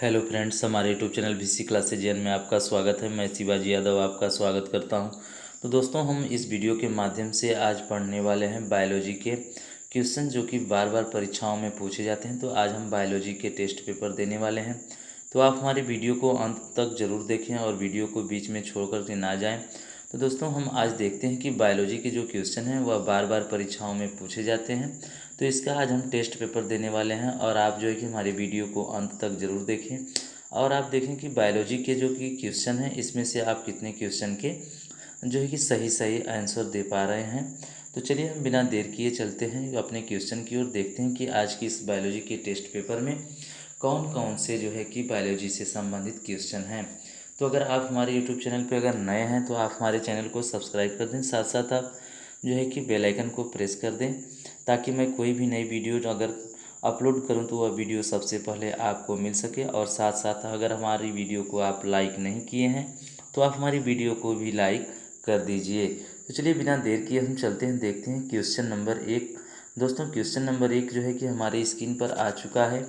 Hello friends, हमारे YouTube channel VC classes N में आपका स्वागत है। मैं शिवाजी यादव आपका स्वागत करता हूं। तो दोस्तों, हम इस वीडियो के माध्यम से आज पढ़ने वाले हैं बायोलॉजी के क्वेश्चन जो कि बार बार परीक्षाओं में पूछे जाते हैं। तो आज हम बायोलॉजी के टेस्ट पेपर देने वाले हैं। तो आप हमारी वीडियो को अंत तक ज़रूर देखें और वीडियो को बीच में छोड़ कर के ना जाएँ। तो दोस्तों, हम आज देखते हैं कि बायोलॉजी के जो क्वेश्चन हैं वह बार बार परीक्षाओं में पूछे जाते हैं। तो इसका आज हम टेस्ट पेपर देने वाले हैं और आप जो है कि हमारी वीडियो को अंत तक ज़रूर देखें और आप देखें कि बायोलॉजी के जो कि क्वेश्चन हैं इसमें से आप कितने क्वेश्चन के जो है कि सही सही आंसर दे पा रहे हैं। तो चलिए हम बिना देर किए चलते हैं अपने क्वेश्चन की ओर, देखते हैं कि आज की इस बायोलॉजी के टेस्ट पेपर में कौन कौन से जो है कि बायोलॉजी से संबंधित क्वेश्चन हैं। तो अगर आप हमारे यूट्यूब चैनल पर अगर नए हैं तो आप हमारे चैनल को सब्सक्राइब कर दें, साथ साथ आप जो है कि बेल आइकन को प्रेस कर दें ताकि मैं कोई भी नई वीडियो अगर अपलोड करूं तो वह वीडियो सबसे पहले आपको मिल सके। और साथ साथ अगर हमारी वीडियो को आप लाइक नहीं किए हैं तो आप हमारी वीडियो को भी लाइक कर दीजिए। तो चलिए बिना देर किए हम चलते हैं, देखते हैं क्वेश्चन नंबर 1। दोस्तों, क्वेश्चन नंबर 1 जो है कि हमारी स्क्रीन पर आ चुका है।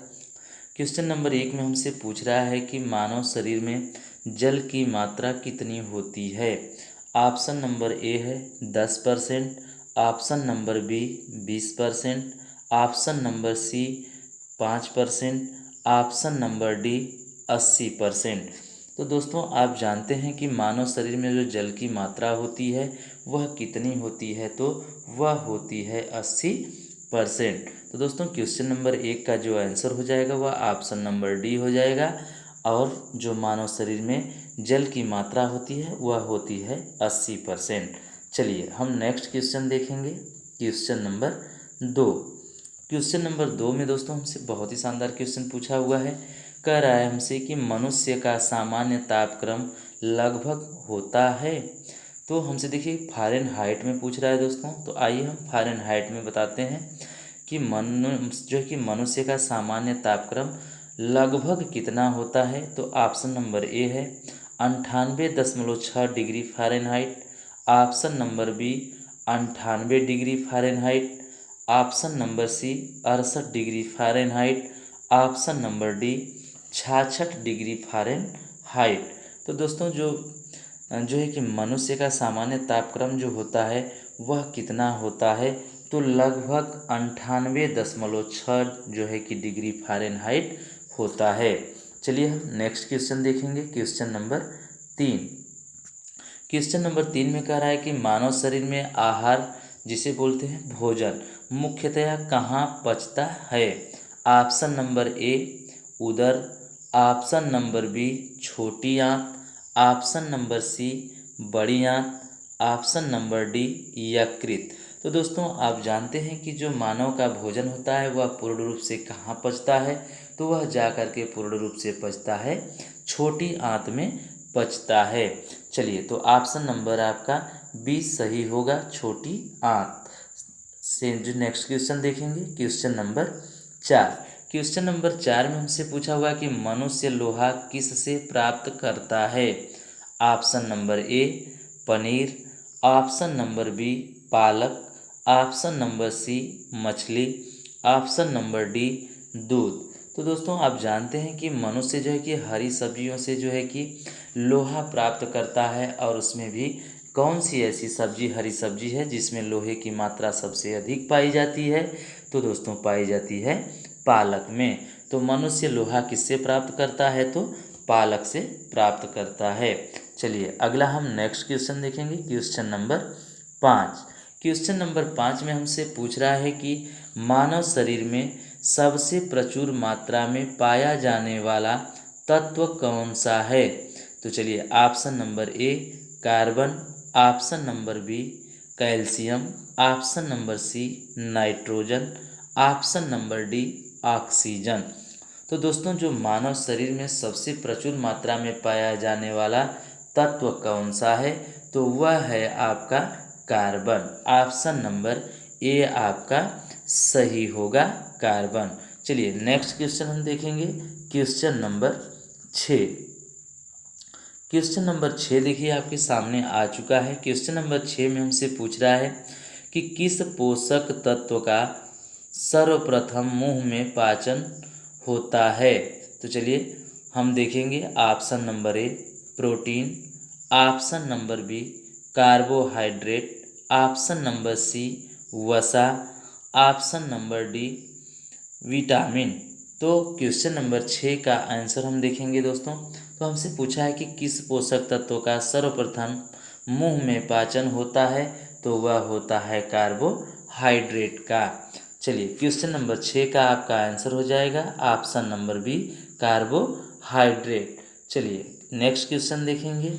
क्वेश्चन नंबर 1 में हमसे पूछ रहा है कि मानव शरीर में जल की मात्रा कितनी होती है। ऑप्शन नंबर ए है 10%, option number B 20%, option number C 5%, option number D 80%। तो दोस्तों, आप जानते हैं कि मानव शरीर में जो जल की मात्रा होती है वह कितनी होती है, तो वह होती है 80%। तो दोस्तों, क्वेश्चन नंबर 1 का जो आंसर हो जाएगा वह ऑप्शन नंबर डी हो जाएगा और जो मानव शरीर में जल की मात्रा होती है वह होती है 80%। चलिए हम नेक्स्ट क्वेश्चन देखेंगे, क्वेश्चन नंबर 2। क्वेश्चन नंबर 2 में दोस्तों हमसे बहुत ही शानदार क्वेश्चन पूछा हुआ है। कह रहा है हमसे कि मनुष्य का सामान्य तापक्रम लगभग होता है। तो हमसे देखिए फ़ारेनहाइट में पूछ रहा है दोस्तों। तो आइए हम फ़ारेनहाइट में बताते हैं कि मनुष्य का सामान्य तापक्रम लगभग कितना होता है। तो ऑप्शन नंबर ए है 98.6 degree Fahrenheit, option number B 98 degree Fahrenheit, option number C 68 degree Fahrenheit, option number D 66 degree Fahrenheit. तो दोस्तों, जो है कि मनुष्य का सामान्य तापक्रम जो होता है वह कितना होता है, तो लगभग 98.6 जो है कि डिग्री फ़ारेनहाइट होता है। चलिए हम नेक्स्ट क्वेश्चन देखेंगे, क्वेश्चन नंबर 3। क्वेश्चन नंबर 3 में कह रहा है कि मानव शरीर में आहार जिसे बोलते हैं भोजन मुख्यतया कहाँ पचता है। ऑप्शन नंबर ए उदर, ऑप्शन नंबर बी छोटी आंत, ऑप्शन नंबर सी बड़ी आंत, ऑप्शन नंबर डी यकृत। तो दोस्तों, आप जानते हैं कि जो मानव का भोजन होता है वह पूर्ण रूप से कहाँ पचता है, तो वह जा कर के पूर्ण रूप से पचता है छोटी आंत में पचता है। चलिए, तो ऑप्शन नंबर आपका बी सही होगा, छोटी आंत से। जो नेक्स्ट क्वेश्चन देखेंगे, क्वेश्चन नंबर 4। क्वेश्चन नंबर 4 में हमसे पूछा हुआ कि मनुष्य लोहा किस से प्राप्त करता है। Option number A paneer, option number B पालक, ऑप्शन नंबर सी मछली, ऑप्शन नंबर डी दूध। तो दोस्तों, आप जानते हैं कि मनुष्य जो है कि हरी सब्जियों से जो है कि लोहा प्राप्त करता है और उसमें भी कौन सी ऐसी सब्जी हरी सब्जी है जिसमें लोहे की मात्रा सबसे अधिक पाई जाती है, तो दोस्तों पाई जाती है पालक में। तो मनुष्य लोहा किससे प्राप्त करता है, तो पालक से प्राप्त करता है। चलिए अगला हम नेक्स्ट क्वेश्चन देखेंगे, क्वेश्चन नंबर 5। क्वेश्चन नंबर 5 में हमसे पूछ रहा है कि मानव शरीर में सबसे प्रचुर मात्रा में पाया जाने वाला तत्व कौन सा है। तो चलिए option number A carbon, option number B calcium, option number C nitrogen, option number D oxygen. तो दोस्तों, जो मानव शरीर में सबसे प्रचुर मात्रा में पाया जाने वाला तत्व कौन सा है, तो वह है आपका कार्बन। ऑप्शन नंबर ए आपका सही होगा, कार्बन। चलिए नेक्स्ट क्वेश्चन हम देखेंगे, क्वेश्चन नंबर 6। क्वेश्चन नंबर 6 देखिए आपके सामने आ चुका है। क्वेश्चन नंबर 6 में हमसे पूछ रहा है कि किस पोषक तत्व का सर्वप्रथम मुंह में पाचन होता है। तो चलिए हम देखेंगे option number A protein, option number B carbohydrate, option number C वसा, ऑप्शन नंबर डी विटामिन। तो क्वेश्चन नंबर 6 का आंसर हम देखेंगे दोस्तों। तो हमसे पूछा है कि किस पोषक तत्व का सर्वप्रथम मुंह में पाचन होता है, तो वह होता है कार्बोहाइड्रेट का। चलिए क्वेश्चन नंबर 6 का आपका आंसर हो जाएगा ऑप्शन नंबर बी कार्बोहाइड्रेट। चलिए नेक्स्ट क्वेश्चन देखेंगे।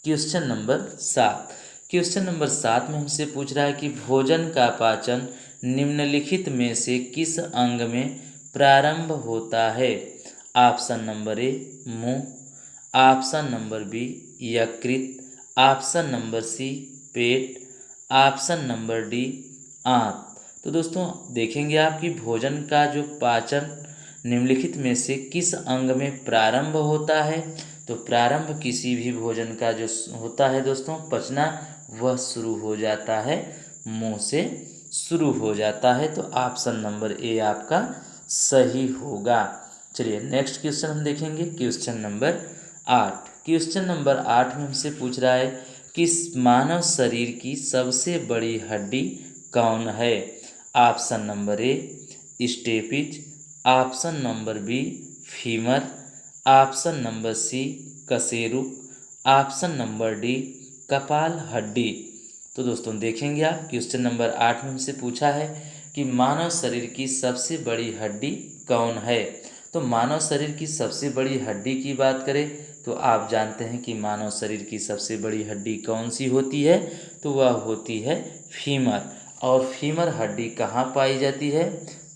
Question number 7। क्वेश्चन नंबर 7 में हमसे पूछ रहा है कि भोजन का पाचन निम्नलिखित में से किस अंग में प्रारंभ होता है। ऑप्शन नंबर ए मुंह, ऑप्शन नंबर बी यकृत, ऑप्शन नंबर सी पेट, ऑप्शन नंबर डी आंत। तो दोस्तों देखेंगे आप कि भोजन का जो पाचन निम्नलिखित में से किस अंग में प्रारंभ होता है। तो प्रारंभ किसी भी भोजन का जो होता है दोस्तों पचना, वह शुरू हो जाता है मुंह से शुरू हो जाता है। तो ऑप्शन नंबर ए आपका सही होगा। चलिए नेक्स्ट क्वेश्चन हम देखेंगे। Question number 8। क्वेश्चन नंबर 8 में हमसे पूछ रहा है कि मानव शरीर की सबसे बड़ी हड्डी कौन है। Option number A stapes, option number B femur, option number C कशेरुक, ऑप्शन नंबर डी कपाल हड्डी। तो दोस्तों देखेंगे आप क्वेश्चन नंबर 8 में हमसे पूछा है कि मानव शरीर की सबसे बड़ी हड्डी कौन है। तो मानव शरीर की सबसे बड़ी हड्डी की बात करें तो आप जानते हैं कि मानव शरीर की सबसे बड़ी हड्डी कौन सी होती है, तो वह होती है फीमर। और फीमर हड्डी कहाँ पाई जाती है,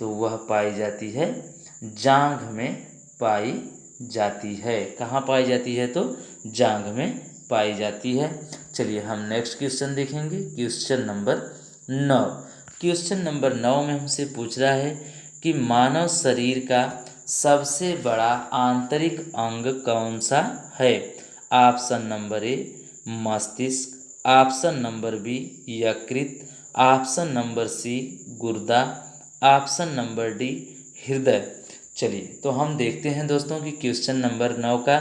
तो वह पाई जाती है जांघ में पाई जाती है। कहाँ पाई जाती है, तो जांघ में पाई जाती है। चलिए हम नेक्स्ट क्वेश्चन देखेंगे। Question number 9। क्वेश्चन नंबर 9 में हमसे पूछ रहा है कि मानव शरीर का सबसे बड़ा आंतरिक अंग कौन सा है। ऑप्शन नंबर ए मस्तिष्क, ऑप्शन नंबर बी यकृत, ऑप्शन नंबर सी गुर्दा, ऑप्शन नंबर डी हृदय। चलिए तो हम देखते हैं दोस्तों कि क्वेश्चन नंबर 9 का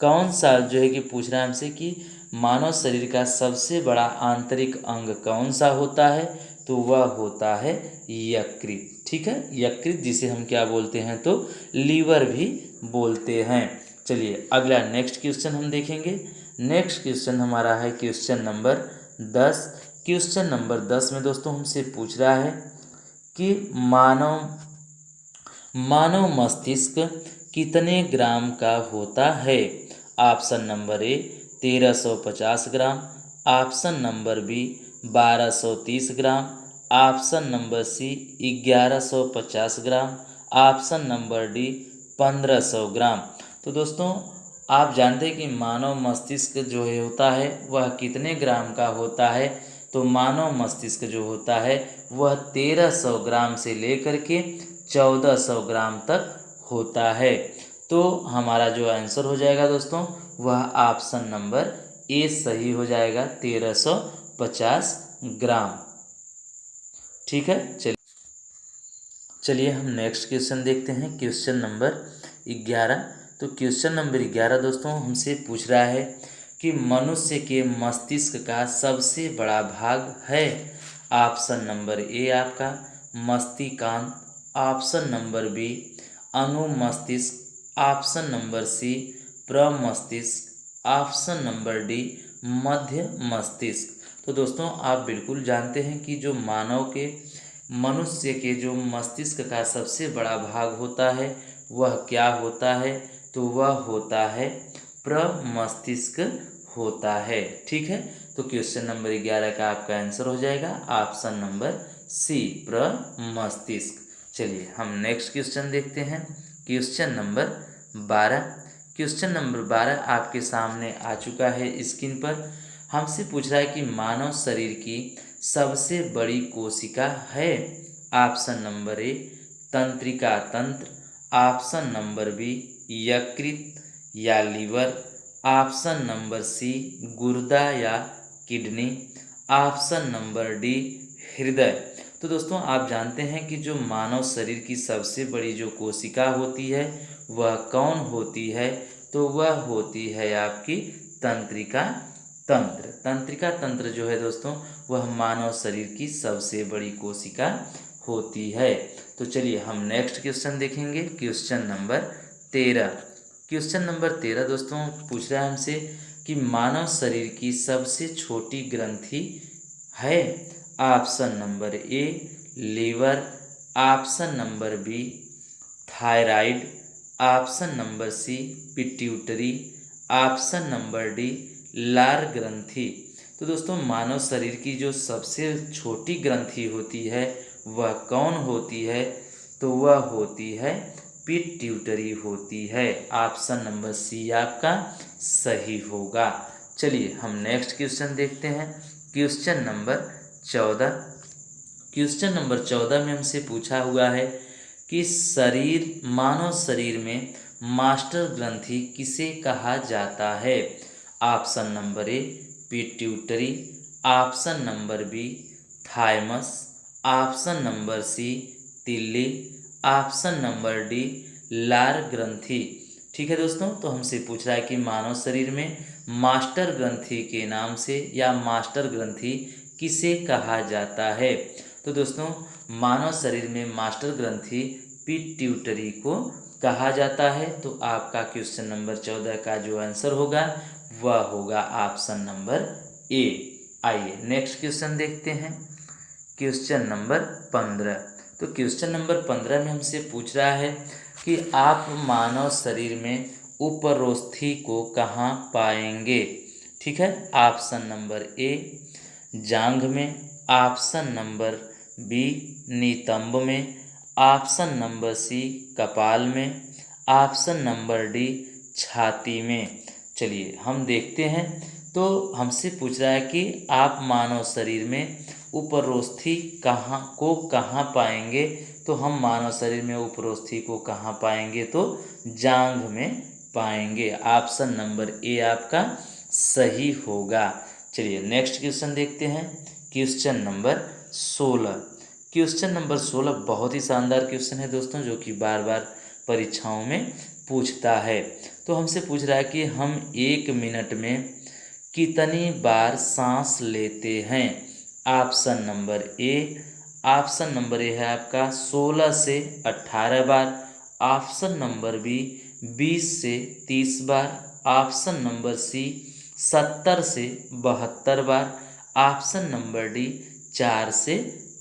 कौन सा जो है कि पूछ रहा है हमसे कि मानव शरीर का सबसे बड़ा आंतरिक अंग कौन सा होता है, तो वह होता है यकृत। ठीक है, यकृत जिसे हम क्या बोलते हैं, तो लीवर भी बोलते हैं। चलिए अगला नेक्स्ट क्वेश्चन हम देखेंगे। नेक्स्ट क्वेश्चन हमारा है क्वेश्चन नंबर 10। क्वेश्चन नंबर 10 में दोस्तों हमसे पूछ रहा है कि मानव मस्तिष्क कितने ग्राम का होता है। Option number A 1350 gram, option number B 1230 gram, option number C 1150 gram, option number D 1500 gram. तो दोस्तों आप जानते हैं कि मानव मस्तिष्क जो है होता है वह कितने ग्राम का होता है। तो मानव मस्तिष्क जो होता है वह 1300 ग्राम से लेकर के 1400 ग्राम तक होता है। तो हमारा जो आंसर हो जाएगा दोस्तों वह ऑप्शन नंबर ए सही हो जाएगा 1350 ग्राम। ठीक है, चलिए हम नेक्स्ट क्वेश्चन देखते हैं। Question number 11। तो क्वेश्चन नंबर 11 दोस्तों हमसे पूछ रहा है कि मनुष्य के मस्तिष्क का सबसे बड़ा भाग है। ऑप्शन नंबर ए आपका मस्तिष्कांत, ऑप्शन नंबर बी अनुमस्तिष्क, ऑप्शन नंबर सी प्रमस्तिष्क, ऑप्शन नंबर डी मध्य मस्तिष्क। तो दोस्तों आप बिल्कुल जानते हैं कि जो मनुष्य के जो मस्तिष्क का सबसे बड़ा भाग होता है वह क्या होता है, तो वह होता है प्रमस्तिष्क होता है। ठीक है, तो क्वेश्चन नंबर 11 का आपका आंसर हो जाएगा ऑप्शन नंबर सी प्रमस्तिष्क। चलिए हम नेक्स्ट क्वेश्चन देखते हैं। Question number 12। क्वेश्चन नंबर 12 आपके सामने आ चुका है स्क्रीन पर। हमसे पूछ रहा है कि मानव शरीर की सबसे बड़ी कोशिका है। ऑप्शन नंबर ए तंत्रिका तंत्र, ऑप्शन नंबर बी यकृत या लीवर, ऑप्शन नंबर सी गुर्दा या किडनी, ऑप्शन नंबर डी हृदय। तो दोस्तों आप जानते हैं कि जो मानव शरीर की सबसे बड़ी जो कोशिका होती है वह कौन होती है? तो वह होती है आपकी तंत्रिका तंत्र। तंत्रिका तंत्र जो है दोस्तों वह मानव शरीर की सबसे बड़ी कोशिका होती है। तो चलिए हम नेक्स्ट क्वेश्चन देखेंगे, क्वेश्चन नंबर 13। क्वेश्चन नंबर 13 दोस्तों पूछ रहा है हमसे कि मानव शरीर की सबसे छोटी ग्रंथि है। Option number A liver, option number B thyroid, option number C pituitary, option number D लार ग्रंथि। तो दोस्तों मानव शरीर की जो सबसे छोटी ग्रंथि होती है वह कौन होती है? तो वह होती है पिट्यूटरी होती है। ऑप्शन नंबर सी आपका सही होगा। चलिए हम नेक्स्ट क्वेश्चन देखते हैं, क्वेश्चन नंबर 14। क्वेश्चन नंबर 14 में हमसे पूछा हुआ है कि मानव शरीर में मास्टर ग्रंथि किसे कहा जाता है? Option number A pituitary, option number B thymus, option number C तिल्ली, ऑप्शन नंबर डी लार ग्रंथि। ठीक है दोस्तों, तो हमसे पूछ रहा है कि मानव शरीर में मास्टर ग्रंथि के नाम से या मास्टर ग्रंथि किसे कहा जाता है? तो दोस्तों मानव शरीर में मास्टर ग्रंथि पिट्यूटरी को कहा जाता है। तो आपका क्वेश्चन नंबर 14 का जो आंसर होगा वह होगा ऑप्शन नंबर ए। आइए नेक्स्ट क्वेश्चन देखते हैं, क्वेश्चन नंबर 15। तो क्वेश्चन नंबर 15 में हमसे पूछ रहा है कि आप मानव शरीर में उपरोस्थि को कहाँ पाएंगे? ठीक है, ऑप्शन नंबर ए जांघ में, ऑप्शन नंबर बी नितंब में, ऑप्शन नंबर सी कपाल में, ऑप्शन नंबर डी छाती में। चलिए हम देखते हैं। तो हमसे पूछ रहा है कि आप मानव शरीर में उपरोस्थि कहाँ पाएंगे? तो हम मानव शरीर में उपरोस्थि को कहाँ पाएंगे? तो जांघ में पाएंगे। ऑप्शन नंबर ए आपका सही होगा। चलिए नेक्स्ट क्वेश्चन देखते हैं, क्वेश्चन नंबर 16। क्वेश्चन नंबर 16 बहुत ही शानदार क्वेश्चन है दोस्तों, जो कि बार बार परीक्षाओं में पूछता है। तो हमसे पूछ रहा है कि हम 1 मिनट में कितनी बार सांस लेते हैं? ऑप्शन नंबर ए है आपका 16 से 18 बार, ऑप्शन नंबर बी 20 से 30 बार, ऑप्शन नंबर सी 70 से 72 बार, ऑप्शन नंबर डी 4 से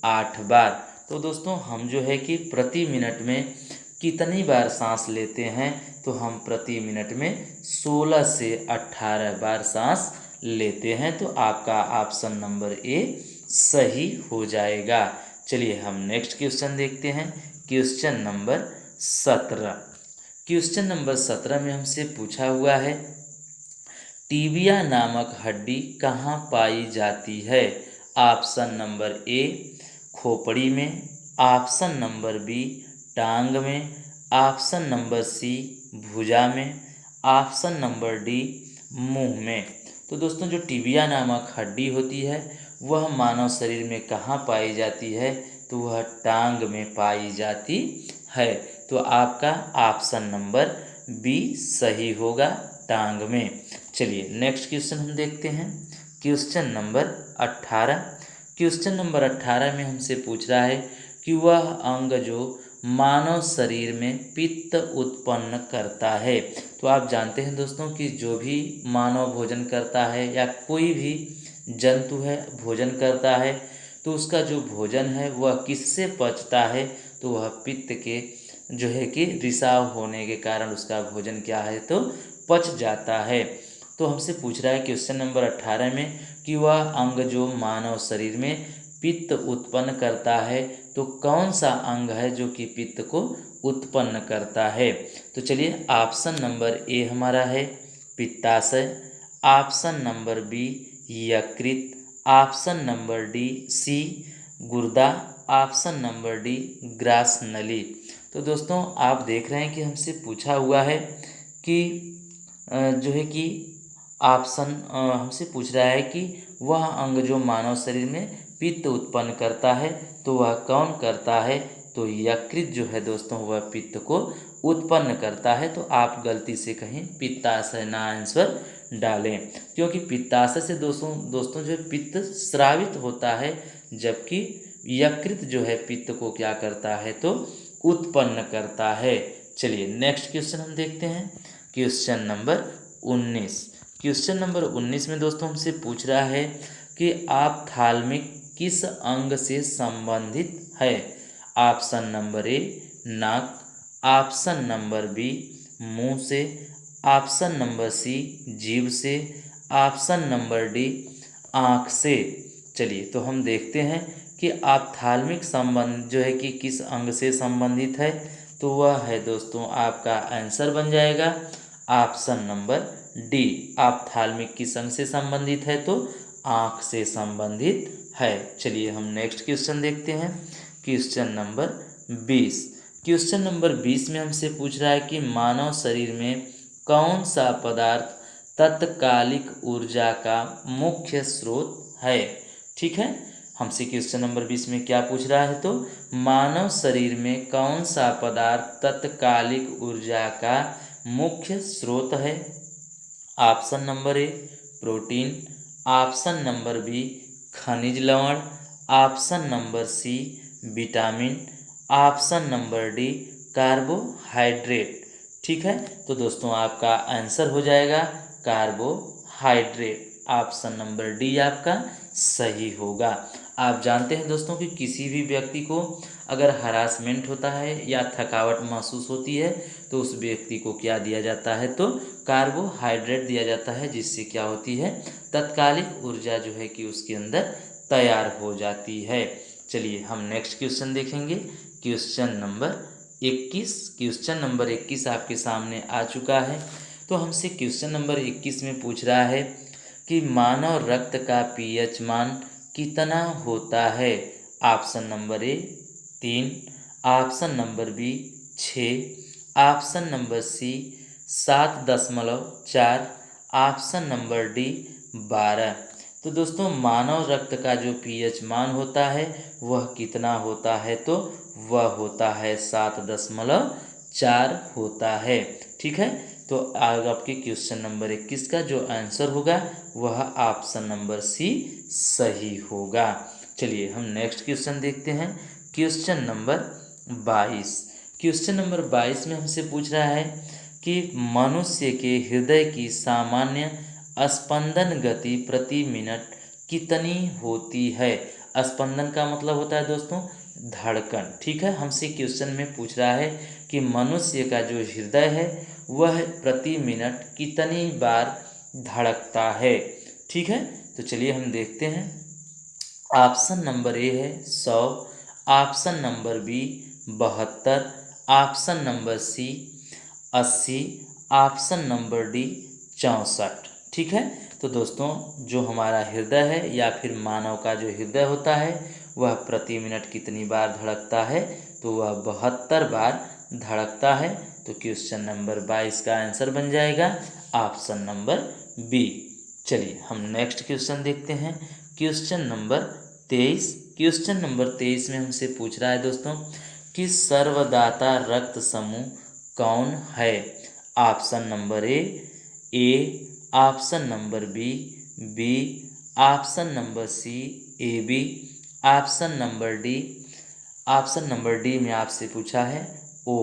8 बार। तो दोस्तों हम जो है कि प्रति मिनट में कितनी बार सांस लेते हैं? तो हम प्रति मिनट में 16 से 18 बार सांस लेते हैं। तो आपका ऑप्शन नंबर ए सही हो जाएगा। चलिए हम नेक्स्ट क्वेश्चन देखते हैं, क्वेश्चन नंबर 17। क्वेश्चन नंबर 17 में हमसे पूछा हुआ है टीबिया नामक हड्डी कहाँ पाई जाती है? ऑप्शन नंबर ए खोपड़ी में, ऑप्शन नंबर बी टांग में, ऑप्शन नंबर सी भुजा में, ऑप्शन नंबर डी मुंह में। तो दोस्तों जो टिबिया नामक हड्डी होती है वह मानव शरीर में कहाँ पाई जाती है? तो वह टांग में पाई जाती है। तो आपका ऑप्शन नंबर बी सही होगा, टांग में। चलिए नेक्स्ट क्वेश्चन हम देखते हैं, क्वेश्चन नंबर 18। क्वेश्चन नंबर 18 में हमसे पूछ रहा है कि वह अंग जो मानव शरीर में पित्त उत्पन्न करता है। तो आप जानते हैं दोस्तों कि जो भी मानव भोजन करता है या कोई भी जंतु है भोजन करता है तो उसका जो भोजन है वह किससे पचता है? तो वह पित्त के जो है कि रिसाव होने के कारण उसका भोजन क्या है? तो पच जाता है। तो हमसे पूछ रहा है क्वेश्चन नंबर 18 में कि वह अंग जो मानव शरीर में पित्त उत्पन्न करता है तो कौन सा अंग है जो कि पित्त को उत्पन्न करता है? तो चलिए ऑप्शन नंबर ए हमारा है पित्ताशय, ऑप्शन नंबर बी यकृत, ऑप्शन नंबर डी सी गुर्दा, ऑप्शन नंबर डी ग्रास नली। तो दोस्तों आप देख रहे हैं कि हमसे पूछा हुआ है कि जो है कि ऑप्शन हमसे पूछ रहा है कि वह अंग जो मानव शरीर में पित्त उत्पन्न करता है तो वह कौन करता है? तो यकृत जो है दोस्तों वह पित्त को उत्पन्न करता है। तो आप गलती से कहीं पित्ताशय ना आंसर डालें, क्योंकि पित्ताशय से दोस्तों जो है पित्त स्रावित होता है, जबकि यकृत जो है पित्त को क्या करता है? तो उत्पन्न करता है। चलिए नेक्स्ट क्वेश्चन हम देखते हैं, क्वेश्चन नंबर 19। क्वेश्चन नंबर 19 में दोस्तों हमसे पूछ रहा है कि ऑप्थाल्मिक किस अंग से संबंधित है? ऑप्शन नंबर ए नाक, ऑप्शन नंबर बी मुंह से, ऑप्शन नंबर सी जीभ से, ऑप्शन नंबर डी आँख से। चलिए तो हम देखते हैं कि ऑप्थाल्मिक संबंध जो है कि किस अंग से संबंधित है, तो वह है दोस्तों आपका आंसर बन जाएगा ऑप्शन नंबर डी। ऑप्थाल्मिक किस अंग से संबंधित है? तो आँख से संबंधित है। चलिए हम नेक्स्ट क्वेश्चन देखते हैं, क्वेश्चन नंबर 20। क्वेश्चन नंबर 20 में हमसे पूछ रहा है कि मानव शरीर में कौन सा पदार्थ तत्कालिक ऊर्जा का मुख्य स्रोत है? ठीक है, हमसे क्वेश्चन नंबर 20 में क्या पूछ रहा है? तो मानव शरीर में कौन सा पदार्थ तत्कालिक ऊर्जा का मुख्य स्रोत है? Option number A protein, option number B खनिज लवण, option number C vitamin, option number D carbohydrate. ठीक है, तो दोस्तों आपका आंसर हो जाएगा कार्बोहाइड्रेट। ऑप्शन नंबर डी आपका सही होगा। आप जानते हैं दोस्तों कि किसी भी व्यक्ति को अगर हरासमेंट होता है या थकावट महसूस होती है तो उस व्यक्ति को क्या दिया जाता है? तो कार्बोहाइड्रेट दिया जाता है, जिससे क्या होती है? तत्कालिक ऊर्जा जो है कि उसके अंदर तैयार हो जाती है। चलिए हम नेक्स्ट क्वेश्चन देखेंगे, क्वेश्चन नंबर 21। क्वेश्चन नंबर 21 आपके सामने आ चुका है। तो हमसे क्वेश्चन नंबर 21 में पूछ रहा है कि मानव रक्त का पीएच मान कितना होता है? Option number A 3, option number B 6, option number C 7.4, option number D 12। तो दोस्तों मानव रक्त का जो पीएच मान होता है वह कितना होता है? तो वह होता है 7.4 होता है। ठीक है, तो आज आपके क्वेश्चन नंबर 21 का जो आंसर होगा वह ऑप्शन नंबर सी सही होगा। चलिए हम नेक्स्ट क्वेश्चन देखते हैं, क्वेश्चन नंबर 22। क्वेश्चन नंबर 22 में हमसे पूछ रहा है कि मनुष्य के हृदय की सामान्य स्पंदन गति प्रति मिनट कितनी होती है? स्पंदन का मतलब होता है दोस्तों धड़कन। ठीक है, हमसे क्वेश्चन में पूछ रहा है कि मनुष्य का जो हृदय है वह प्रति मिनट कितनी बार धड़कता है। ठीक है, तो चलिए हम देखते हैं। ऑप्शन नंबर ए है 100, option number B 72, option number C 80, option number D 64। ठीक है, तो दोस्तों जो हमारा हृदय है या फिर मानव का जो हृदय होता है वह प्रति मिनट कितनी बार धड़कता है? तो वह 72 बार धड़कता है। तो क्वेश्चन नंबर 22 का आंसर बन जाएगा ऑप्शन नंबर बी। चलिए हम नेक्स्ट क्वेश्चन देखते हैं, क्वेश्चन नंबर 23। क्वेश्चन नंबर 23 में हमसे पूछ रहा है दोस्तों कि सर्वदाता रक्त समूह कौन है? Option number A, option number B, option number C AB, option number D में आपसे पूछा है O।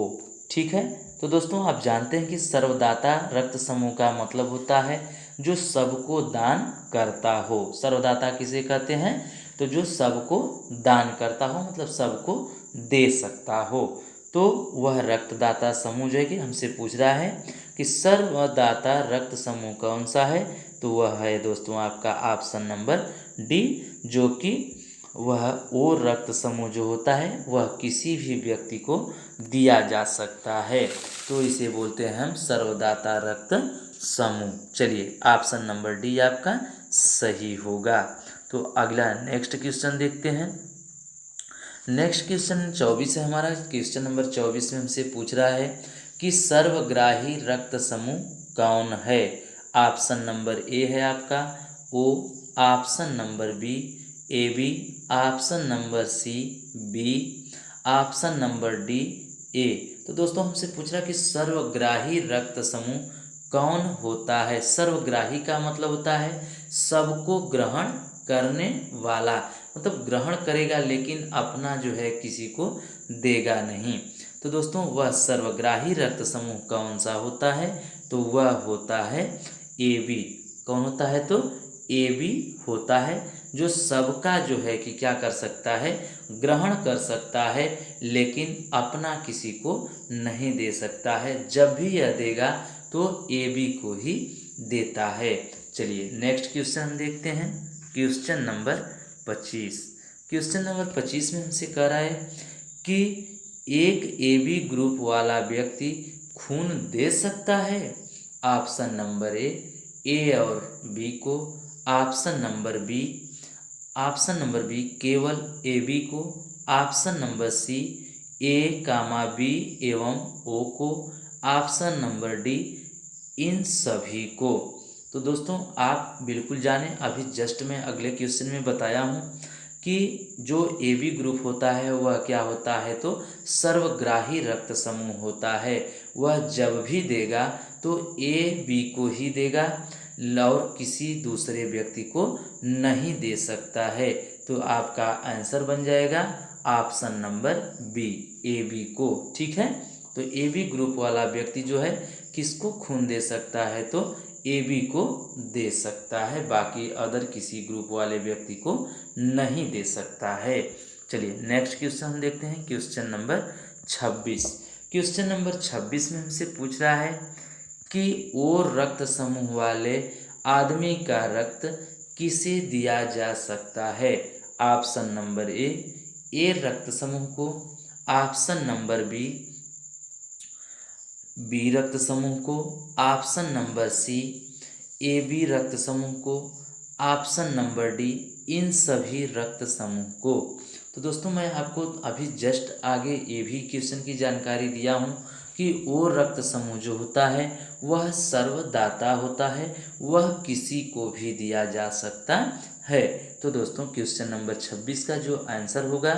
ठीक है, तो दोस्तों आप जानते हैं कि सर्वदाता रक्त समूह का मतलब होता है जो सबको दान करता हो। सर्वदाता किसे कहते हैं? तो जो सबको दान करता हो, मतलब सबको दे सकता हो। तो वह रक्तदाता समूह जो है कि हमसे पूछ रहा है कि सर्वदाता रक्त समूह कौन सा है? तो वह है दोस्तों आपका ऑप्शन नंबर डी, जो कि वह वो रक्त समूह जो होता है वह किसी भी व्यक्ति को दिया जा सकता है, तो इसे बोलते हैं हम सर्वदाता रक्त समूह। चलिए ऑप्शन नंबर डी आपका सही होगा। तो अगला नेक्स्ट क्वेश्चन देखते हैं। नेक्स्ट क्वेश्चन 24 है हमारा। क्वेश्चन नंबर 24 में हमसे पूछ रहा है कि सर्वग्राही रक्त समूह कौन है? ऑप्शन नंबर ए है आपका O, option number B AB, option number C B, option number D A. तो दोस्तों हमसे पूछ रहा कि सर्वग्राही रक्त समूह कौन होता है। सर्वग्राही का मतलब होता है सबको ग्रहण करने वाला, मतलब ग्रहण करेगा लेकिन अपना जो है किसी को देगा नहीं। तो दोस्तों वह सर्वग्राही रक्त समूह कौन सा होता है, तो वह होता है ए बी। कौन होता है, तो ए बी होता है, जो सबका जो है कि क्या कर सकता है, ग्रहण कर सकता है लेकिन अपना किसी को नहीं दे सकता है। जब भी यह देगा तो ए बी को ही देता है। चलिए नेक्स्ट क्वेश्चन हम देखते हैं, क्वेश्चन नंबर 25। क्वेश्चन नंबर 25 में हमसे कह रहा है कि एक ए बी ग्रुप वाला व्यक्ति खून दे सकता है। ऑप्शन नंबर ए और बी को, ऑप्शन नंबर बी केवल ए बी को, ऑप्शन नंबर सी ए कामा बी एवं ओ को, ऑप्शन नंबर डी इन सभी को। तो दोस्तों आप बिल्कुल जानें, अभी जस्ट मैं अगले क्वेश्चन में बताया हूँ कि जो ए बी ग्रुप होता है वह क्या होता है, तो सर्वग्राही रक्त समूह होता है। वह जब भी देगा तो ए बी को ही देगा और किसी दूसरे व्यक्ति को नहीं दे सकता है। तो आपका आंसर बन जाएगा option number B, A B को। ठीक है, तो ए बी ग्रुप वाला व्यक्ति जो है किसको खून दे सकता है, तो ए बी को दे सकता है, बाकी अदर किसी ग्रुप वाले व्यक्ति को नहीं दे सकता है। चलिए नेक्स्ट क्वेश्चन हम देखते हैं, क्वेश्चन नंबर 26। क्वेश्चन नंबर 26 में हमसे पूछ रहा है कि ओ रक्त समूह वाले आदमी का रक्त किसे दिया जा सकता है। ऑप्शन नंबर ए रक्त समूह को, ऑप्शन नंबर बी रक्त समूह को, option number C A B रक्त समूह को, ऑप्शन नंबर डी इन सभी रक्त समूह को। तो दोस्तों मैं आपको अभी जस्ट आगे ये भी क्वेश्चन की जानकारी दिया हूँ कि वो रक्त समूह जो होता है वह सर्वदाता होता है, वह किसी को भी दिया जा सकता है। तो दोस्तों क्वेश्चन नंबर 26 का जो आंसर होगा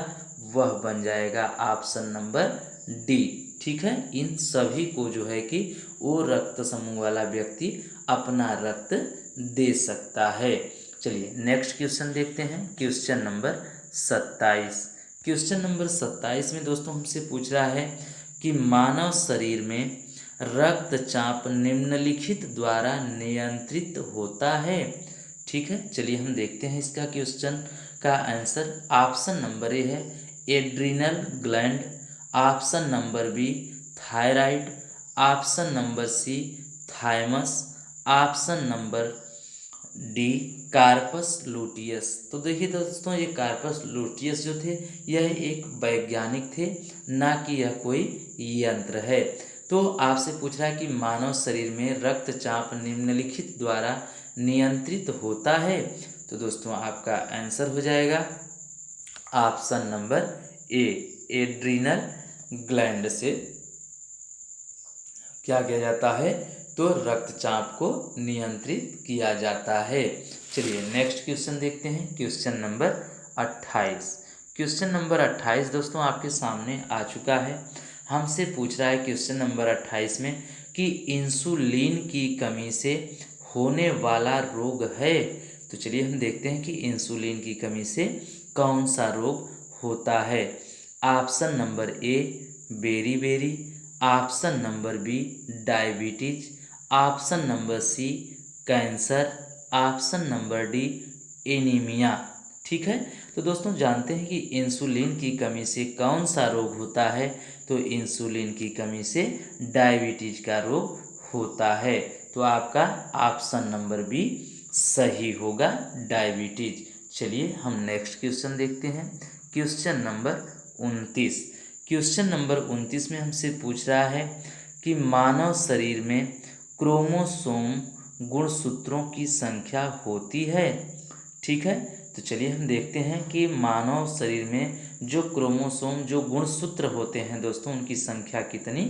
वह बन जाएगा ऑप्शन नंबर डी। ठीक है, इन सभी को जो है कि वो रक्त समूह वाला व्यक्ति अपना रक्त दे सकता है। चलिए नेक्स्ट क्वेश्चन देखते हैं, क्वेश्चन नंबर 27। क्वेश्चन नंबर 27 में दोस्तों हमसे पूछ रहा है कि मानव शरीर में रक्तचाप निम्नलिखित द्वारा नियंत्रित होता है। ठीक है, चलिए हम देखते हैं इसका क्वेश्चन का आंसर। ऑप्शन नंबर ए है adrenal gland, option number B thyroid, option number C thymus, option number D corpus luteum. तो देखिए दोस्तों ये कार्पस लूटियस जो थे यह एक वैज्ञानिक थे, ना कि यह कोई यंत्र है। तो आपसे पूछ रहा है कि मानव शरीर में रक्तचाप निम्नलिखित द्वारा नियंत्रित होता है। तो दोस्तों आपका आंसर हो जाएगा ऑप्शन नंबर ए एड्रिनल ग्लैंड से क्या किया जाता है, तो रक्तचाप को नियंत्रित किया जाता है। चलिए नेक्स्ट क्वेश्चन देखते हैं, क्वेश्चन नंबर 28। क्वेश्चन नंबर 28 दोस्तों आपके सामने आ चुका है। हमसे पूछ रहा है क्वेश्चन नंबर 28 में कि इंसुलिन की कमी से होने वाला रोग है। तो चलिए हम देखते हैं कि इंसुलिन की कमी से कौन सा रोग होता है। ऑप्शन नंबर ए बेरी, option number B diabetes, option number C cancer, option number D anaemia. ठीक है, तो दोस्तों जानते हैं कि इंसुलिन की कमी से कौन सा रोग होता है, तो इंसुलिन की कमी से डायबिटीज का रोग होता है। तो आपका ऑप्शन नंबर बी सही होगा, डायबिटीज। चलिए हम नेक्स्ट क्वेश्चन देखते हैं, क्वेश्चन नंबर 29। क्वेश्चन नंबर 29 में हमसे पूछ रहा है कि मानव शरीर में क्रोमोसोम गुणसूत्रों की संख्या होती है। ठीक है, तो चलिए हम देखते हैं कि मानव शरीर में जो क्रोमोसोम जो गुणसूत्र होते हैं दोस्तों उनकी संख्या कितनी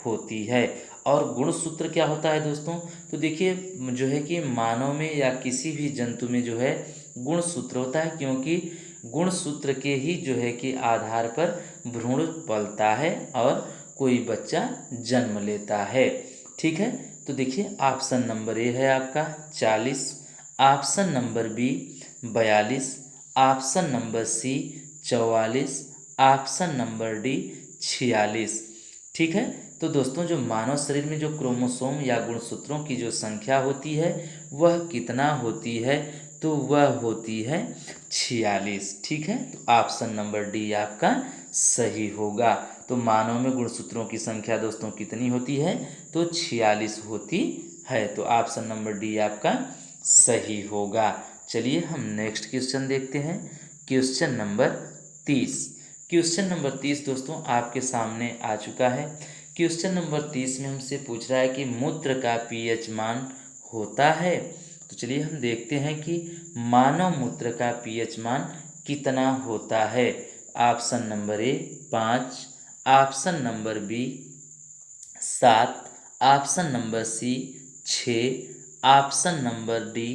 होती है। और गुणसूत्र क्या होता है दोस्तों, तो देखिए जो है कि मानव में या किसी भी जंतु में जो है गुणसूत्र होता है, क्योंकि गुणसूत्र के ही जो है कि आधार पर भ्रूण पलता है और कोई बच्चा जन्म लेता है। ठीक है, तो देखिए ऑप्शन नंबर ए है आपका 40, option number B 42, option number C 44, option number D 46। ठीक है, तो दोस्तों जो मानव शरीर में जो क्रोमोसोम या गुणसूत्रों की जो संख्या होती है वह कितना होती है, तो वह होती है 46। ठीक है, तो ऑप्शन नंबर डी आपका सही होगा। तो मानव में गुणसूत्रों की संख्या दोस्तों कितनी होती है, तो 46 होती है। तो ऑप्शन नंबर डी आपका सही होगा। चलिए हम नेक्स्ट क्वेश्चन देखते हैं। Question number 30। क्वेश्चन नंबर 30 दोस्तों आपके सामने आ चुका है। क्वेश्चन नंबर 30 में हमसे पूछ रहा है कि मूत्र का पीएच मान होता है। तो चलिए हम देखते हैं कि मानव मूत्र का पीएच मान कितना होता है। Option number A 5, option number B 7, option number C 6, option number D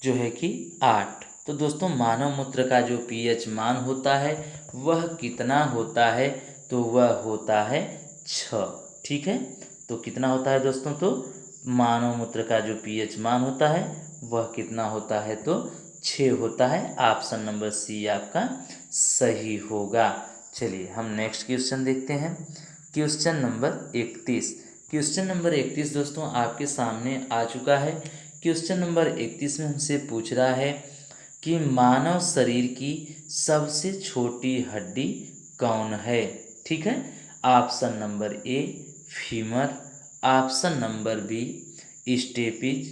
जो है कि 8। तो दोस्तों मानव मूत्र का जो पीएच मान होता है वह कितना होता है, तो वह होता है 6। ठीक है, तो कितना होता है दोस्तों, तो मानव मूत्र का जो पीएच मान होता है वह कितना होता है, तो 6 होता है। ऑप्शन नंबर सी आपका सही होगा। चलिए हम नेक्स्ट क्वेश्चन देखते हैं। Question number 31। क्वेश्चन नंबर 31 दोस्तों आपके सामने आ चुका है। क्वेश्चन नंबर 31 में हमसे पूछ रहा है कि मानव शरीर की सबसे छोटी हड्डी कौन है। ठीक है, option number A femur, option number B stapes,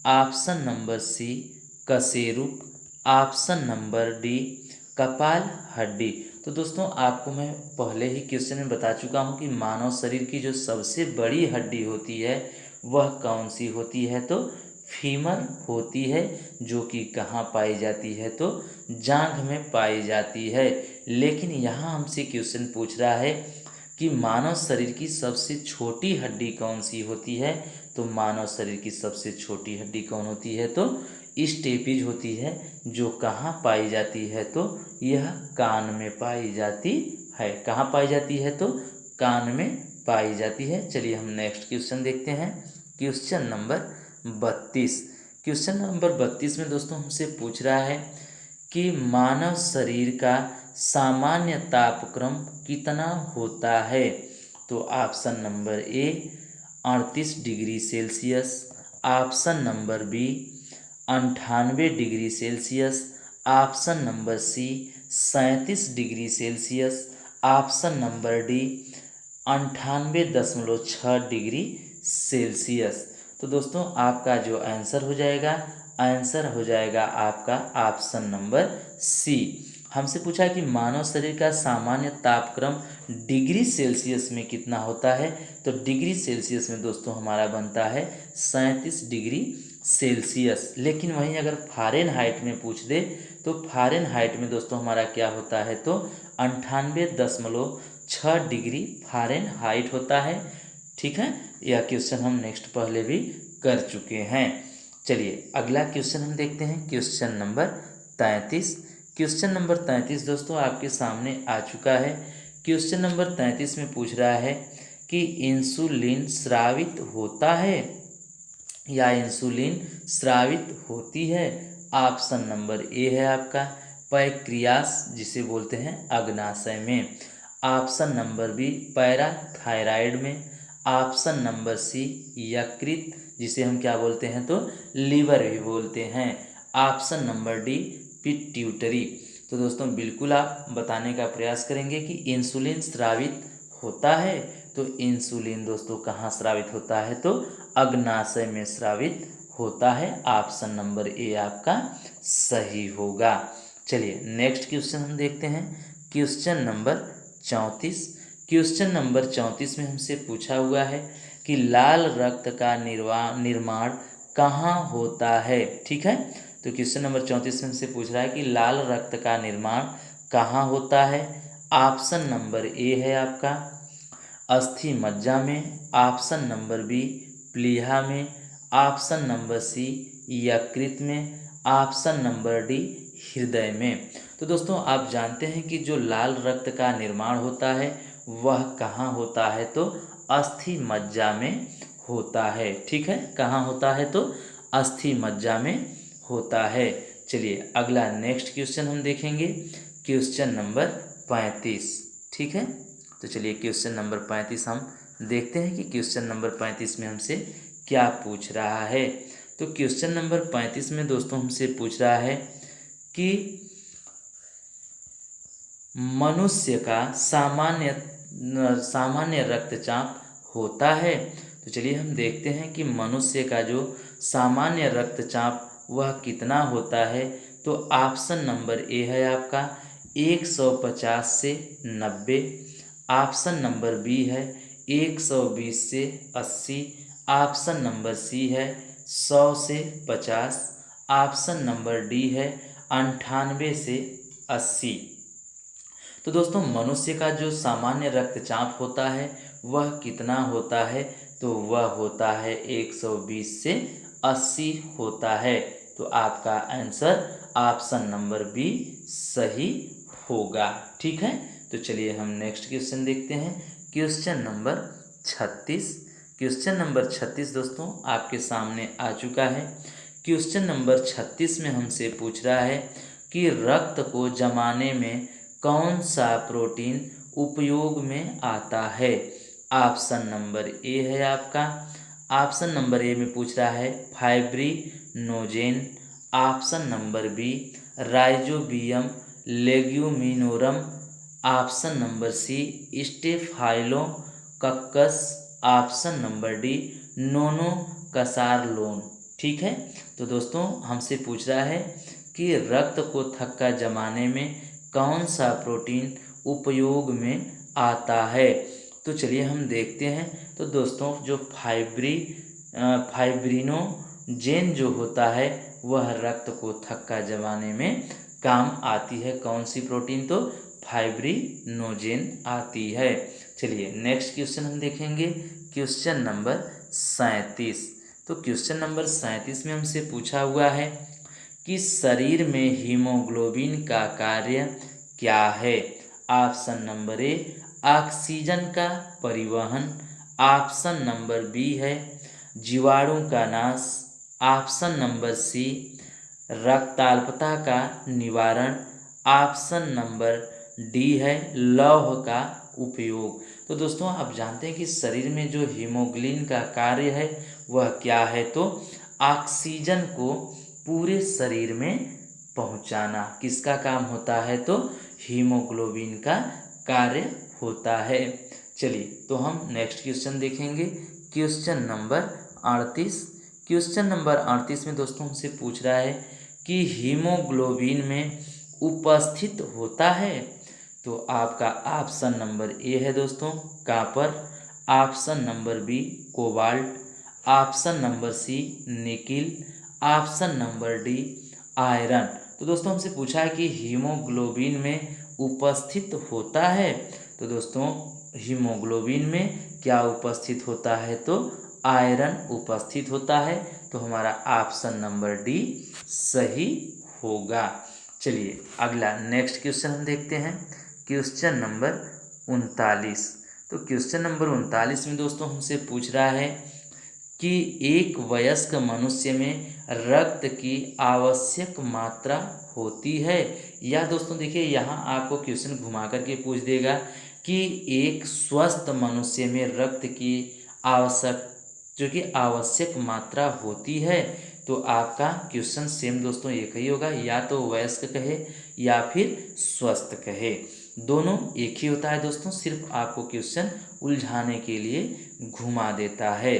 option number C कशेरुक, ऑप्शन नंबर डी कपाल हड्डी। तो दोस्तों आपको मैं पहले ही क्वेश्चन में बता चुका हूँ कि मानव शरीर की जो सबसे बड़ी हड्डी होती है वह कौन सी होती है, तो फीमर होती है, जो कि कहाँ पाई जाती है, तो जांघ में पाई जाती है। लेकिन यहाँ हमसे क्वेश्चन पूछ रहा है कि मानव शरीर की सबसे छोटी हड्डी कौन सी होती है। तो मानव शरीर की सबसे छोटी हड्डी कौन होती है, तो स्टेपिज होती है, जो कहाँ पाई जाती है, तो यह कान में पाई जाती है। कहाँ पाई जाती है, तो कान में पाई जाती है। चलिए हम नेक्स्ट क्वेश्चन देखते हैं। Question number 32। क्वेश्चन नंबर 32 में दोस्तों हमसे पूछ रहा है कि मानव शरीर का सामान्य तापक्रम कितना होता है। तो option number A 38 degree Celsius, option number B 98 degree Celsius, option number C 37 degree Celsius, option number D 98.6 degree Celsius. तो दोस्तों आपका जो आंसर हो जाएगा, आंसर हो जाएगा आपका ऑप्शन नंबर सी। हमसे पूछा कि मानव शरीर का सामान्य तापक्रम डिग्री सेल्सियस में कितना होता है। तो डिग्री सेल्सियस में दोस्तों हमारा बनता है 37 डिग्री सेल्सियस। लेकिन वहीं अगर फ़ारेनहाइट में पूछ दे तो फ़ारेनहाइट में दोस्तों हमारा क्या होता है, तो 98.6 डिग्री फ़ारेनहाइट होता है। ठीक है, यह क्वेश्चन हम नेक्स्ट पहले भी कर चुके हैं। चलिए अगला क्वेश्चन हम देखते हैं। Question number 33। क्वेश्चन नंबर 33 दोस्तों आपके सामने आ चुका है। क्वेश्चन नंबर 33 में पूछ रहा है कि इंसुलिन स्रावित होता है या इंसुलिन स्रावित होती है। ऑप्शन नंबर ए है आपका पैक्रियास, जिसे बोलते हैं अग्नाशय में, ऑप्शन नंबर बी पैराथायराइड में, ऑप्शन नंबर सी यकृत, जिसे हम क्या बोलते हैं, तो लीवर भी बोलते हैं, ऑप्शन नंबर डी पिट्यूटरी। तो दोस्तों बिल्कुल आप बताने का प्रयास करेंगे कि इंसुलिन स्रावित होता है। तो इंसुलिन दोस्तों कहाँ स्रावित होता है, तो अग्नाशय में स्रावित होता है। ऑप्शन नंबर ए आपका सही होगा। चलिए नेक्स्ट क्वेश्चन हम देखते हैं। Question number 34। क्वेश्चन नंबर 34 में हमसे पूछा हुआ है कि लाल रक्त का निर्माण कहाँ होता है। ठीक है, तो क्वेश्चन नंबर 34 में हमसे पूछ रहा है कि लाल रक्त का निर्माण कहाँ होता है। ऑप्शन नंबर ए है आपका अस्थि मज्जा में, ऑप्शन नंबर बी प्लीहा में, ऑप्शन नंबर सी यकृत में, ऑप्शन नंबर डी हृदय में। तो दोस्तों आप जानते हैं कि जो लाल रक्त का निर्माण होता है वह कहाँ होता है, तो अस्थि मज्जा में होता है। ठीक है, कहाँ होता है, तो अस्थि मज्जा में होता है। चलिए अगला नेक्स्ट क्वेश्चन हम देखेंगे, क्वेश्चन नंबर 35। ठीक है, तो चलिए क्वेश्चन नंबर 35 हम देखते हैं कि क्वेश्चन नंबर 35 में हमसे क्या पूछ रहा है। तो क्वेश्चन नंबर 35 में दोस्तों हमसे पूछ रहा है कि मनुष्य का सामान्य रक्तचाप होता है। तो चलिए हम देखते हैं कि मनुष्य का जो सामान्य रक्तचाप वह कितना होता है। तो ऑप्शन नंबर ए है आपका 150 से 90, ऑप्शन नंबर बी है 120 से 80, ऑप्शन नंबर सी है 100 से 50, ऑप्शन नंबर डी है 98 से 80। तो दोस्तों मनुष्य का जो सामान्य रक्तचाप होता है वह कितना होता है, तो वह होता है 120 से 80 होता है। तो आपका आंसर ऑप्शन नंबर बी सही होगा। ठीक है, तो चलिए हम नेक्स्ट क्वेश्चन देखते हैं, क्वेश्चन नंबर 36। क्वेश्चन नंबर 36 दोस्तों आपके सामने आ चुका है। क्वेश्चन नंबर 36 में हमसे पूछ रहा है कि रक्त को जमाने में कौन सा प्रोटीन उपयोग में आता है। ऑप्शन नंबर ए है आपका, ऑप्शन नंबर ए में पूछ रहा है fibrinogen, option number B Rhizobium leguminosarum, option number C Staphylococcus, option number D नोनोकसारलोन। ठीक है, तो दोस्तों हमसे पूछ रहा है कि रक्त को थक्का जमाने में कौन सा प्रोटीन उपयोग में आता है। तो चलिए हम देखते हैं। तो दोस्तों जो फाइब्रिनोजेन जो होता है वह रक्त को थक्का जमाने में काम आती है। कौन सी प्रोटीन, तो फाइब्रिनोजेन आती है। चलिए नेक्स्ट क्वेश्चन हम देखेंगे, क्वेश्चन नंबर 37। तो क्वेश्चन नंबर 37 में हमसे पूछा हुआ है कि शरीर में हीमोग्लोबिन का कार्य क्या है। ऑप्शन नंबर ए ऑक्सीजन का परिवहन, ऑप्शन नंबर बी है जीवाणु का नाश, ऑप्शन नंबर सी रक्ताल्पता का निवारण, ऑप्शन नंबर डी है लौह का उपयोग। तो दोस्तों आप जानते हैं कि शरीर में जो हीमोग्लोबिन का कार्य है वह क्या है, तो ऑक्सीजन को पूरे शरीर में पहुंचाना किसका काम होता है, तो हीमोग्लोबिन का कार्य होता है। चलिए तो हम नेक्स्ट क्वेश्चन देखेंगे, क्वेश्चन नंबर 38। क्वेश्चन नंबर 38 में दोस्तों हमसे पूछ रहा है कि हीमोग्लोबिन में उपस्थित होता है। तो आपका ऑप्शन नंबर ए है दोस्तों copper, option number B cobalt, option number C nickel, option number D iron. तो दोस्तों हमसे पूछा है कि हीमोग्लोबिन में उपस्थित होता है। तो दोस्तों हीमोग्लोबिन में क्या उपस्थित होता है, तो आयरन उपस्थित होता है। तो हमारा ऑप्शन नंबर डी सही होगा। चलिए अगला नेक्स्ट क्वेश्चन हम देखते हैं, क्वेश्चन नंबर 39। तो क्वेश्चन नंबर 39 में दोस्तों हमसे पूछ रहा है कि एक वयस्क मनुष्य में रक्त की आवश्यक मात्रा होती है। या दोस्तों देखिए यहाँ आपको क्वेश्चन घुमा करके पूछ देगा कि एक स्वस्थ मनुष्य में रक्त की आवश्यक मात्रा होती है। तो आपका क्वेश्चन सेम दोस्तों एक ही होगा, या तो वयस्क कहे या फिर स्वस्थ कहे, दोनों एक ही होता है दोस्तों, सिर्फ आपको क्वेश्चन उलझाने के लिए घुमा देता है।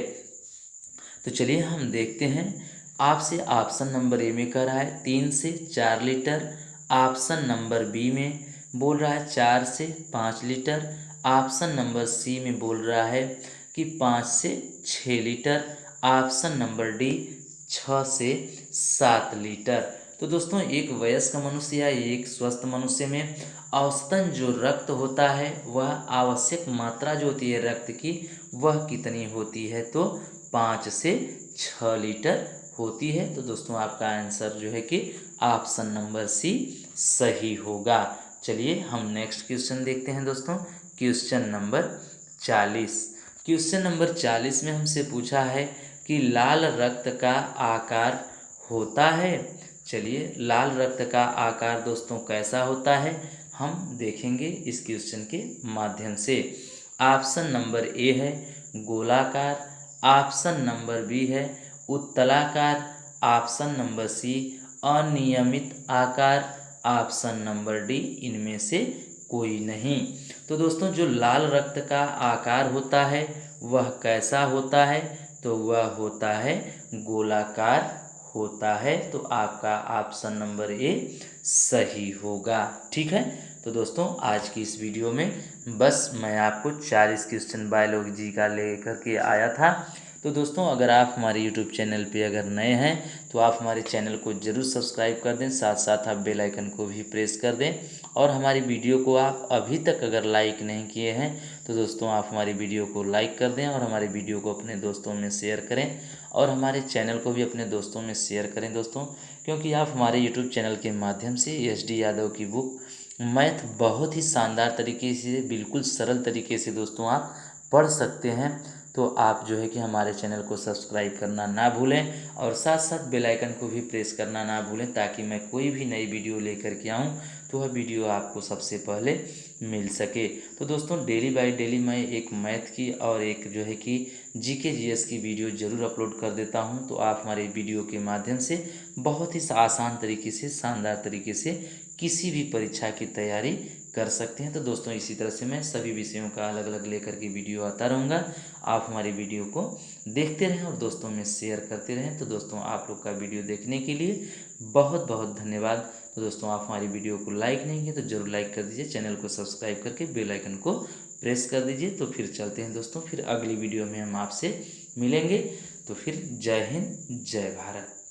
तो चलिए हम देखते हैं, आपसे ऑप्शन नंबर ए में कह रहा है 3 से 4 लीटर, ऑप्शन नंबर बी में बोल रहा है 4 से 5 लीटर, ऑप्शन नंबर सी में बोल रहा है कि 5 से 6 लीटर, ऑप्शन नंबर डी 6 से 7 लीटर। तो दोस्तों एक वयस्क मनुष्य या एक स्वस्थ मनुष्य में औसतन जो रक्त होता है वह आवश्यक मात्रा जो होती है रक्त की वह कितनी होती है, तो 5 से 6 लीटर होती है। तो दोस्तों आपका आंसर जो है कि ऑप्शन नंबर सी सही होगा। चलिए हम नेक्स्ट क्वेश्चन देखते हैं दोस्तों। Question number 40। क्वेश्चन नंबर 40 में हमसे पूछा है कि लाल रक्त का आकार होता है। चलिए लाल रक्त का आकार दोस्तों कैसा होता है हम देखेंगे इस क्वेश्चन के माध्यम से। ऑप्शन नंबर ए है गोलाकार, ऑप्शन नंबर बी है उत्तलाकार, ऑप्शन नंबर सी अनियमित आकार, ऑप्शन नंबर डी इनमें से कोई नहीं। तो दोस्तों जो लाल रक्त का आकार होता है वह कैसा होता है, तो वह होता है गोलाकार होता है। तो आपका ऑप्शन नंबर ए सही होगा। ठीक है, तो दोस्तों आज की इस वीडियो में बस मैं आपको 40 क्वेश्चन बायोलॉजी का लेकर के आया था। तो दोस्तों अगर आप हमारे यूट्यूब चैनल पे अगर नए हैं तो आप हमारे चैनल को ज़रूर सब्सक्राइब कर दें, साथ साथ आप बेल आइकन को भी प्रेस कर दें। और हमारी वीडियो को आप अभी तक अगर लाइक नहीं किए हैं तो दोस्तों आप हमारी वीडियो को लाइक कर दें और हमारी वीडियो को अपने दोस्तों में शेयर करें और हमारे चैनल को भी अपने दोस्तों में शेयर करें दोस्तों, क्योंकि आप हमारे यूट्यूब चैनल के माध्यम से SD यादव की बुक मैथ बहुत ही शानदार तरीके से, बिल्कुल सरल तरीके से दोस्तों आप पढ़ सकते हैं। तो आप जो है कि हमारे चैनल को सब्सक्राइब करना ना भूलें और साथ साथ बेल आइकन को भी प्रेस करना ना भूलें, ताकि मैं कोई भी नई वीडियो लेकर के आऊँ तो वह वीडियो आपको सबसे पहले मिल सके। तो दोस्तों डेली बाय डेली मैं एक मैथ की और एक जो है कि GK GS की वीडियो ज़रूर अपलोड कर देता हूं। तो आप हमारे वीडियो के माध्यम से बहुत ही आसान तरीके से, शानदार तरीके से किसी भी परीक्षा की तैयारी कर सकते हैं। तो दोस्तों इसी तरह से मैं सभी विषयों का अलग अलग लेकर के वीडियो आता रहूँगा। आप हमारी वीडियो को देखते रहें और दोस्तों में शेयर करते रहें। तो दोस्तों आप लोग का वीडियो देखने के लिए बहुत बहुत धन्यवाद। तो दोस्तों आप हमारी वीडियो को लाइक नहीं किए तो ज़रूर लाइक कर दीजिए, चैनल को सब्सक्राइब करके बेल आइकन को प्रेस कर दीजिए। तो फिर चलते हैं दोस्तों, फिर अगली वीडियो में हम आपसे मिलेंगे। तो फिर जय हिंद, जय भारत।